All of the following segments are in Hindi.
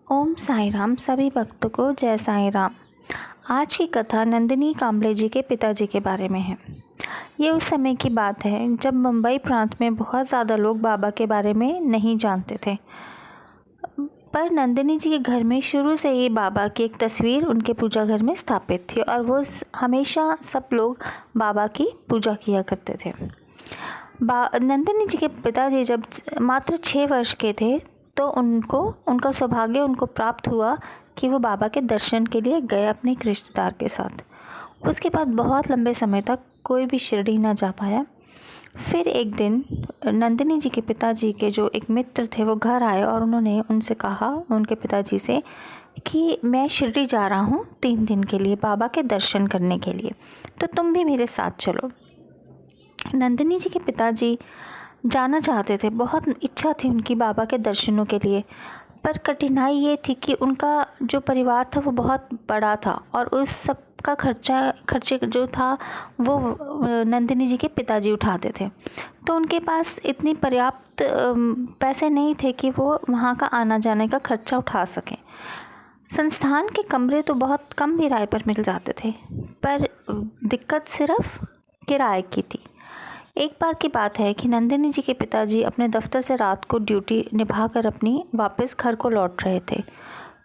ओम साई राम। सभी भक्तों को जय साई राम। आज की कथा नंदिनी कांबले जी के पिताजी के बारे में है। ये उस समय की बात है जब मुंबई प्रांत में बहुत ज़्यादा लोग बाबा के बारे में नहीं जानते थे, पर नंदिनी जी के घर में शुरू से ही बाबा की एक तस्वीर उनके पूजा घर में स्थापित थी और वो हमेशा सब लोग बाबा की पूजा किया करते थे। नंदिनी जी के पिताजी जब मात्र 6 वर्ष के थे तो उनका सौभाग्य उनको प्राप्त हुआ कि वो बाबा के दर्शन के लिए गए अपने एक रिश्तेदार के साथ। उसके बाद बहुत लंबे समय तक कोई भी शिरडी ना जा पाया। फिर एक दिन नंदिनी जी के पिताजी के जो एक मित्र थे वो घर आए और उन्होंने उनसे कहा, उनके पिताजी से, कि मैं शिरडी जा रहा हूँ 3 दिन के लिए बाबा के दर्शन करने के लिए, तो तुम भी मेरे साथ चलो। नंदिनी जी के पिताजी जाना चाहते थे, बहुत इच्छा थी उनकी बाबा के दर्शनों के लिए, पर कठिनाई ये थी कि उनका जो परिवार था वो बहुत बड़ा था और उस सब का खर्चे जो था वो नंदिनी जी के पिताजी उठाते थे। तो उनके पास इतनी पर्याप्त पैसे नहीं थे कि वो वहाँ का आना जाने का खर्चा उठा सकें। संस्थान के कमरे तो बहुत कम किराए पर मिल जाते थे, पर दिक्कत सिर्फ किराए की थी। एक बार की बात है कि नंदिनी जी के पिताजी अपने दफ्तर से रात को ड्यूटी निभाकर अपनी वापस घर को लौट रहे थे,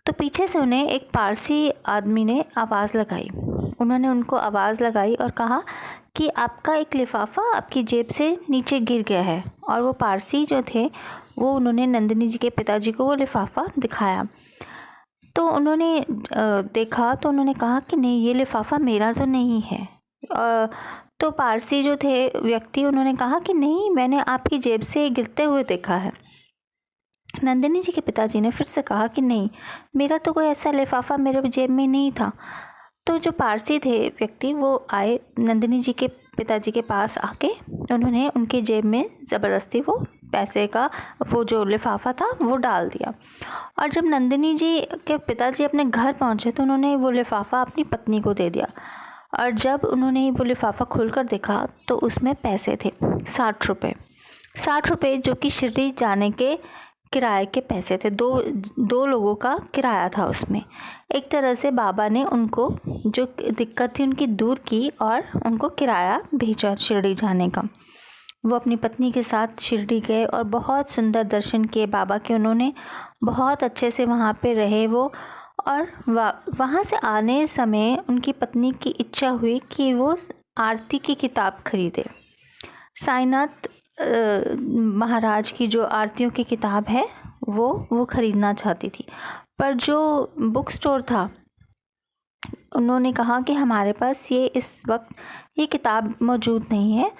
तो पीछे से उन्हें एक पारसी आदमी ने आवाज़ लगाई। उन्होंने उनको आवाज़ लगाई और कहा कि आपका एक लिफाफा आपकी जेब से नीचे गिर गया है। और वो पारसी जो थे वो उन्होंने नंदिनी जी के पिताजी को वो लिफाफा दिखाया। तो उन्होंने देखा तो उन्होंने कहा कि नहीं, ये लिफाफा मेरा तो नहीं है। तो पारसी जो थे व्यक्ति, उन्होंने कहा कि नहीं, मैंने आपकी जेब से गिरते हुए देखा है। नंदिनी जी के पिताजी ने फिर से कहा कि नहीं, मेरा तो कोई ऐसा लिफाफा मेरे जेब में नहीं था। तो जो पारसी थे व्यक्ति वो आए नंदिनी जी के पिताजी के पास आके, उन्होंने उनके जेब में ज़बरदस्ती वो पैसे का वो जो लिफाफा था वो डाल दिया। और जब नंदिनी जी के पिताजी अपने घर पहुंचे तो उन्होंने वो लिफाफा अपनी पत्नी को दे दिया। और जब उन्होंने वो लिफाफा खोलकर देखा तो उसमें पैसे थे 60 रुपये। 60 रुपये जो कि शिरडी जाने के किराए के पैसे थे। दो लोगों का किराया था उसमें। एक तरह से बाबा ने उनको जो दिक्कत थी उनकी दूर की और उनको किराया भेजा शिरडी जाने का। वो अपनी पत्नी के साथ शिरडी गए और बहुत सुंदर दर्शन किए बाबा के। उन्होंने बहुत अच्छे से वहाँ पे रहे वो। और वहाँ से आने समय उनकी पत्नी की इच्छा हुई कि वो आरती की किताब खरीदे। साईनाथ महाराज की जो आरतियों की किताब है वो ख़रीदना चाहती थी, पर जो बुक स्टोर था उन्होंने कहा कि हमारे पास इस वक्त ये किताब मौजूद नहीं है।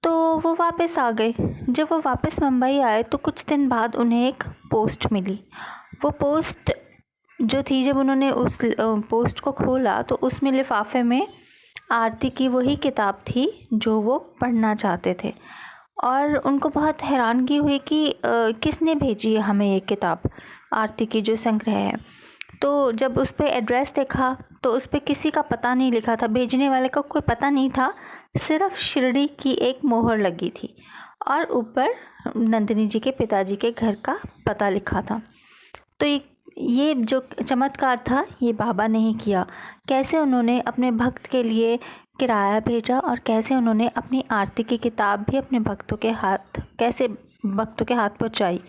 तो वो वापस आ गए। जब वो वापस मुंबई आए तो कुछ दिन बाद उन्हें एक पोस्ट मिली। वो पोस्ट जो थी, जब उन्होंने उस पोस्ट को खोला तो उसमें लिफाफे में आरती की वही किताब थी जो वो पढ़ना चाहते थे। और उनको बहुत हैरानगी हुई कि किसने भेजी है हमें ये किताब, आरती की जो संग्रह है। तो जब उस पर एड्रेस देखा तो उस पर किसी का पता नहीं लिखा था, भेजने वाले का कोई पता नहीं था, सिर्फ शिरडी की एक मोहर लगी थी और ऊपर नंदिनी जी के पिताजी के घर का पता लिखा था। तो ये जो चमत्कार था ये बाबा ने ही किया। कैसे उन्होंने अपने भक्त के लिए किराया भेजा और कैसे उन्होंने अपनी आरती की किताब भी अपने भक्तों के हाथ पहुंचाई।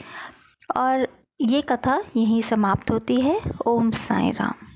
और ये कथा यहीं समाप्त होती है। ओम साई राम।